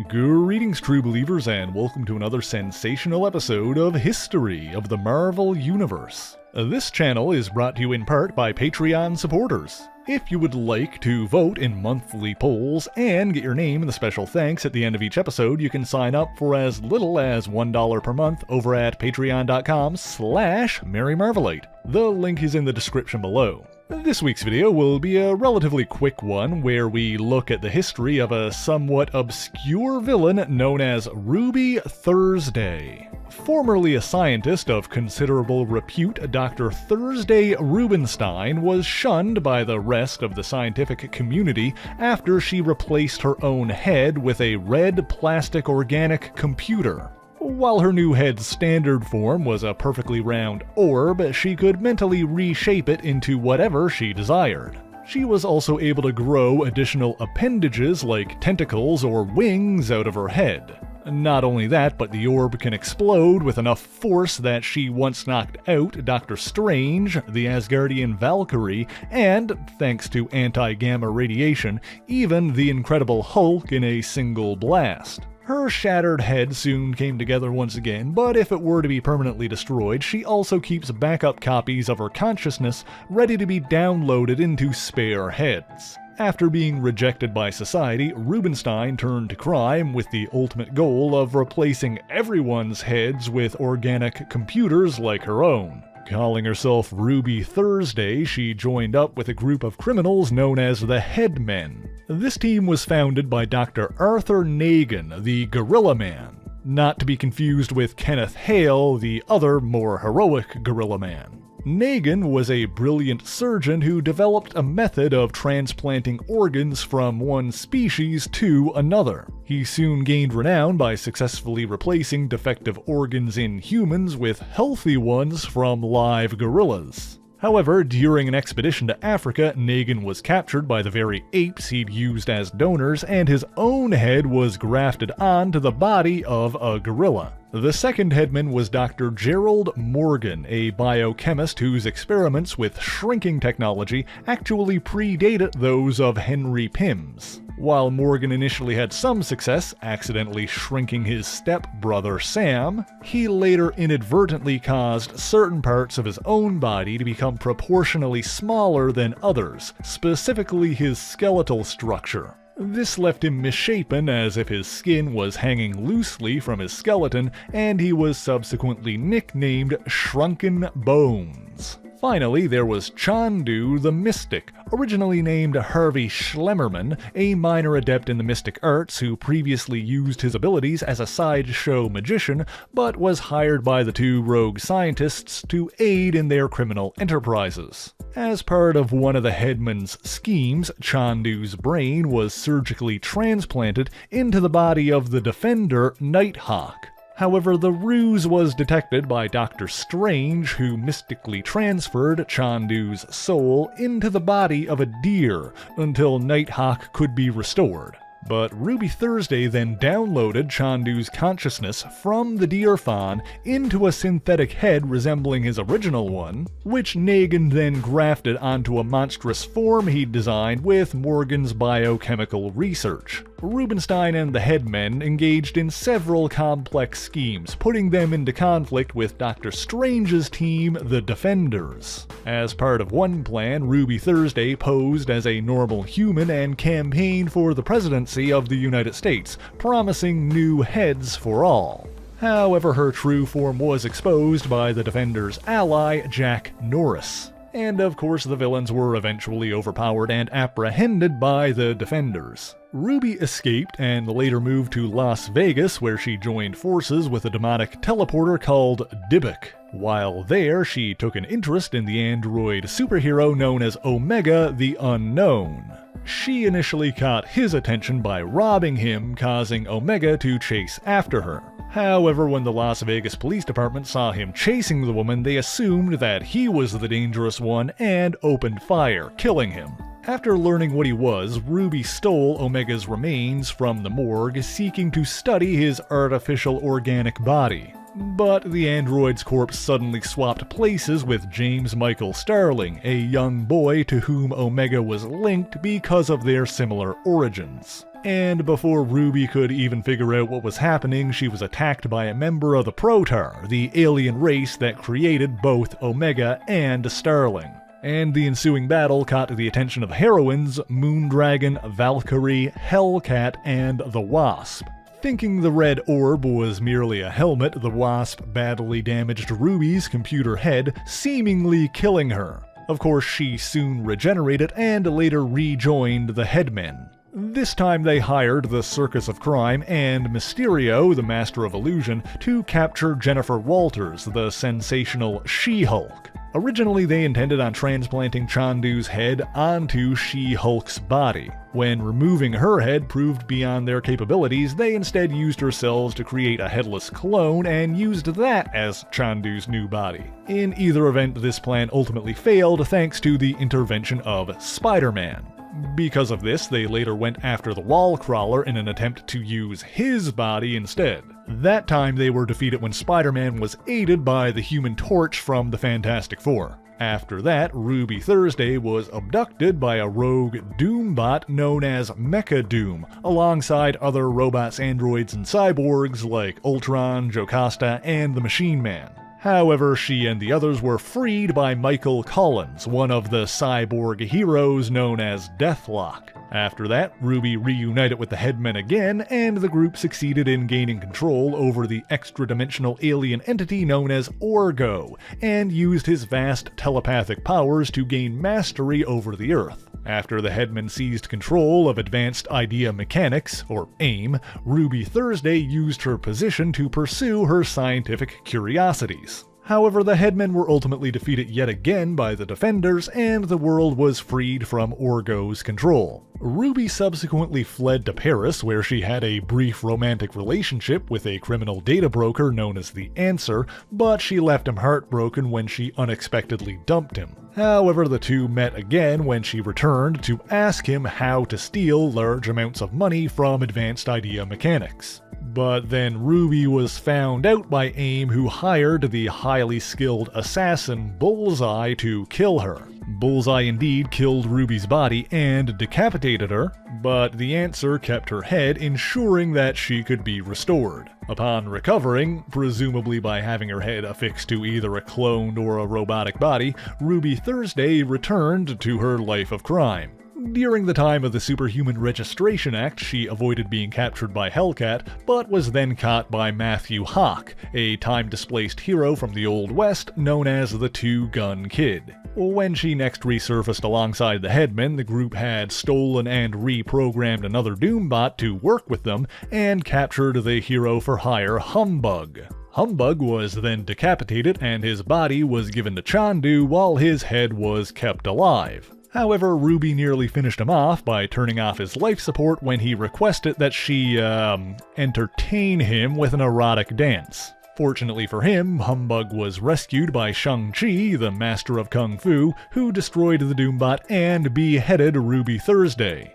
Greetings, true believers, and welcome to another sensational episode of History of the Marvel Universe. This channel is brought to you in part by Patreon supporters. If you would like to vote in monthly polls and get your name in the special thanks at the end of each episode, you can sign up for as little as $1 per month over at patreon.com/MaryMarvelite. The link is in the description below. This week's video will be a relatively quick one where we look at the history of a somewhat obscure villain known as Ruby Thursday. Formerly a scientist of considerable repute, Dr. Thursday Rubenstein was shunned by the rest of the scientific community after she replaced her own head with a red plastic organic computer. While her new head's standard form was a perfectly round orb, she could mentally reshape it into whatever she desired. She was also able to grow additional appendages like tentacles or wings out of her head. Not only that, but the orb can explode with enough force that she once knocked out Doctor Strange, the Asgardian Valkyrie, and, thanks to anti-gamma radiation, even the Incredible Hulk in a single blast. Her shattered head soon came together once again, but if it were to be permanently destroyed, she also keeps backup copies of her consciousness ready to be downloaded into spare heads. After being rejected by society, Rubenstein turned to crime with the ultimate goal of replacing everyone's heads with organic computers like her own. Calling herself Ruby Thursday, she joined up with a group of criminals known as the Headmen. This team was founded by Dr. Arthur Nagin, the Gorilla Man, not to be confused with Kenneth Hale, the other, more heroic Gorilla Man. Nagin was a brilliant surgeon who developed a method of transplanting organs from one species to another. He soon gained renown by successfully replacing defective organs in humans with healthy ones from live gorillas. However, during an expedition to Africa, Nagin was captured by the very apes he'd used as donors, and his own head was grafted onto the body of a gorilla. The second headman was Dr. Gerald Morgan, a biochemist whose experiments with shrinking technology actually predated those of Henry Pym's. While Morgan initially had some success, accidentally shrinking his step-brother Sam, he later inadvertently caused certain parts of his own body to become proportionally smaller than others, specifically his skeletal structure. This left him misshapen, as if his skin was hanging loosely from his skeleton, and he was subsequently nicknamed Shrunken Bones. Finally, there was Chandu the Mystic, originally named Harvey Schlemmerman, a minor adept in the mystic arts who previously used his abilities as a sideshow magician, but was hired by the two rogue scientists to aid in their criminal enterprises. As part of one of the Headmen's schemes, Chandu's brain was surgically transplanted into the body of the Defender, Nighthawk. However, the ruse was detected by Doctor Strange, who mystically transferred Chandu's soul into the body of a deer until Nighthawk could be restored. But Ruby Thursday then downloaded Chandu's consciousness from the deer fawn into a synthetic head resembling his original one, which Nagin then grafted onto a monstrous form he'd designed with Morgan's biochemical research. Rubenstein and the Headmen engaged in several complex schemes, putting them into conflict with Dr. Strange's team, the Defenders. As part of one plan, Ruby Thursday posed as a normal human and campaigned for the presidency of the United States, promising new heads for all. However, her true form was exposed by the Defenders' ally, Jack Norris. And of course, the villains were eventually overpowered and apprehended by the Defenders. Ruby escaped and later moved to Las Vegas, where she joined forces with a demonic teleporter called Dybbuk. While there, she took an interest in the android superhero known as Omega the Unknown. She initially caught his attention by robbing him, causing Omega to chase after her. However, when the Las Vegas Police Department saw him chasing the woman, they assumed that he was the dangerous one and opened fire, killing him. After learning what he was, Ruby stole Omega's remains from the morgue, seeking to study his artificial organic body. But the android's corpse suddenly swapped places with James Michael Starling, a young boy to whom Omega was linked because of their similar origins. And before Ruby could even figure out what was happening, she was attacked by a member of the Protar, the alien race that created both Omega and Starling. And the ensuing battle caught the attention of heroines Moondragon, Valkyrie, Hellcat, and the Wasp. Thinking the red orb was merely a helmet, the Wasp badly damaged Ruby's computer head, seemingly killing her. Of course, she soon regenerated and later rejoined the Headmen. This time they hired the Circus of Crime and Mysterio, the Master of Illusion, to capture Jennifer Walters, the Sensational She-Hulk. Originally, they intended on transplanting Chandu's head onto She-Hulk's body. When removing her head proved beyond their capabilities, they instead used herself to create a headless clone and used that as Chandu's new body. In either event, this plan ultimately failed thanks to the intervention of Spider-Man. Because of this, they later went after the Wall Crawler in an attempt to use his body instead. That time they were defeated when Spider-Man was aided by the Human Torch from the Fantastic Four. After that, Ruby Thursday was abducted by a rogue Doombot known as Mecha Doom, alongside other robots, androids, and cyborgs like Ultron, Jocasta, and the Machine Man. However, she and the others were freed by Michael Collins, one of the cyborg heroes known as Deathlok. After that, Ruby reunited with the Headmen again, and the group succeeded in gaining control over the extra-dimensional alien entity known as Orgo, and used his vast telepathic powers to gain mastery over the Earth. After the Headmen seized control of Advanced Idea Mechanics, or AIM, Ruby Thursday used her position to pursue her scientific curiosities. However, the Headmen were ultimately defeated yet again by the Defenders, and the world was freed from Orgo's control. Ruby subsequently fled to Paris, where she had a brief romantic relationship with a criminal data broker known as the Answer, but she left him heartbroken when she unexpectedly dumped him. However, the two met again when she returned to ask him how to steal large amounts of money from Advanced Idea Mechanics. But then Ruby was found out by AIM, who hired the highly skilled assassin Bullseye to kill her. Bullseye indeed killed Ruby's body and decapitated her, but the Answer kept her head, ensuring that she could be restored. Upon recovering, presumably by having her head affixed to either a cloned or a robotic body, Ruby Thursday returned to her life of crime. During the time of the Superhuman Registration Act, she avoided being captured by Hellcat, but was then caught by Matthew Hawk, a time-displaced hero from the Old West known as the Two-Gun Kid. When she next resurfaced alongside the Headmen, the group had stolen and reprogrammed another Doombot to work with them, and captured the hero-for-hire Humbug. Humbug was then decapitated, and his body was given to Chandu while his head was kept alive. However, Ruby nearly finished him off by turning off his life support when he requested that she, entertain him with an erotic dance. Fortunately for him, Humbug was rescued by Shang-Chi, the master of Kung Fu, who destroyed the Doombot and beheaded Ruby Thursday.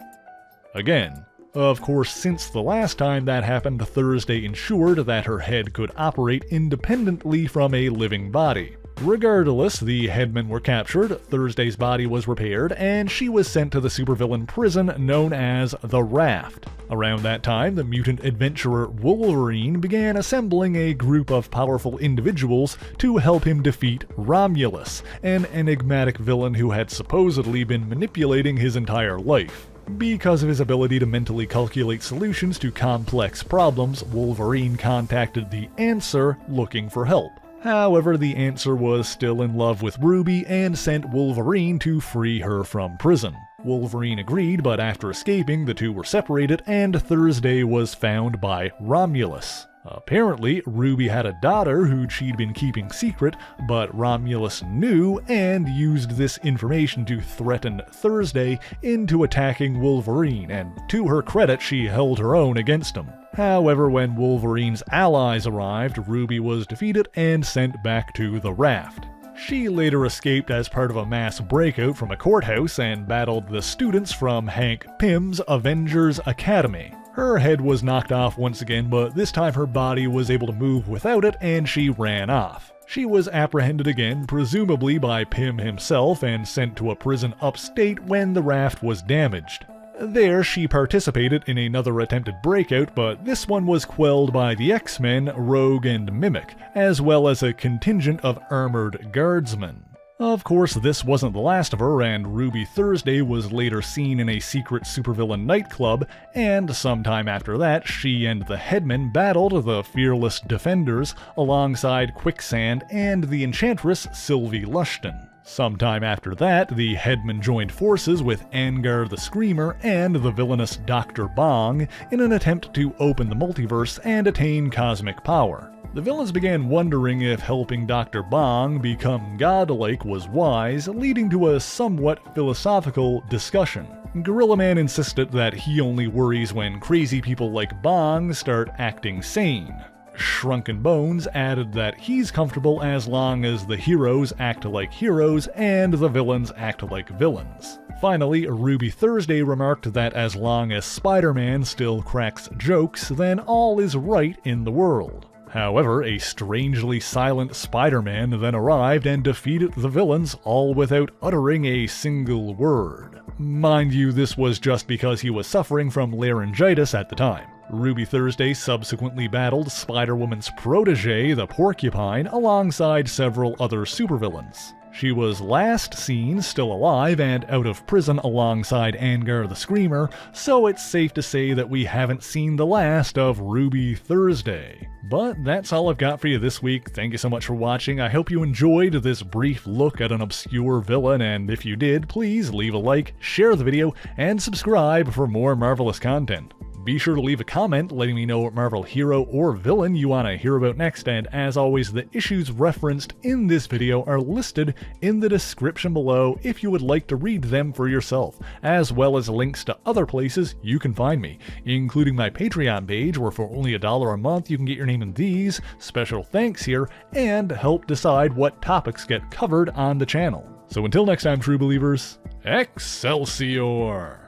Again. Of course, since the last time that happened, Thursday ensured that her head could operate independently from a living body. Regardless, the Headmen were captured, Thursday's body was repaired, and she was sent to the supervillain prison known as the Raft. Around that time, the mutant adventurer Wolverine began assembling a group of powerful individuals to help him defeat Romulus, an enigmatic villain who had supposedly been manipulating his entire life. Because of his ability to mentally calculate solutions to complex problems, Wolverine contacted the Answer looking for help. However, the Answer was still in love with Ruby and sent Wolverine to free her from prison. Wolverine agreed, but after escaping, the two were separated and Thursday was found by Romulus. Apparently, Ruby had a daughter who she'd been keeping secret, but Romulus knew and used this information to threaten Thursday into attacking Wolverine, and to her credit, she held her own against him. However, when Wolverine's allies arrived, Ruby was defeated and sent back to the Raft. She later escaped as part of a mass breakout from a courthouse and battled the students from Hank Pym's Avengers Academy. Her head was knocked off once again, but this time her body was able to move without it and she ran off. She was apprehended again, presumably by Pym himself, and sent to a prison upstate when the Raft was damaged. There, she participated in another attempted breakout, but this one was quelled by the X-Men, Rogue, and Mimic, as well as a contingent of armored guardsmen. Of course, this wasn't the last of her, and Ruby Thursday was later seen in a secret supervillain nightclub, and sometime after that, she and the Headmen battled the Fearless Defenders alongside Quicksand and the Enchantress Sylvie Lushton. Sometime after that, the Headmen joined forces with Angar the Screamer and the villainous Dr. Bong in an attempt to open the multiverse and attain cosmic power. The villains began wondering if helping Dr. Bong become godlike was wise, leading to a somewhat philosophical discussion. Gorilla Man insisted that he only worries when crazy people like Bong start acting sane. Shrunken Bones added that he's comfortable as long as the heroes act like heroes and the villains act like villains. Finally, Ruby Thursday remarked that as long as Spider-Man still cracks jokes, then all is right in the world. However, a strangely silent Spider-Man then arrived and defeated the villains, all without uttering a single word. Mind you, this was just because he was suffering from laryngitis at the time. Ruby Thursday subsequently battled Spider-Woman's protege, the Porcupine, alongside several other supervillains. She was last seen still alive and out of prison alongside Angar the Screamer, so it's safe to say that we haven't seen the last of Ruby Thursday. But that's all I've got for you this week. Thank you so much for watching. I hope you enjoyed this brief look at an obscure villain, and if you did, please leave a like, share the video, and subscribe for more marvelous content. Be sure to leave a comment letting me know what Marvel hero or villain you want to hear about next, and as always, the issues referenced in this video are listed in the description below if you would like to read them for yourself, as well as links to other places you can find me, including my Patreon page where for only $1 a month you can get your name in these special thanks here and help decide what topics get covered on the channel. So until next time, true believers, Excelsior!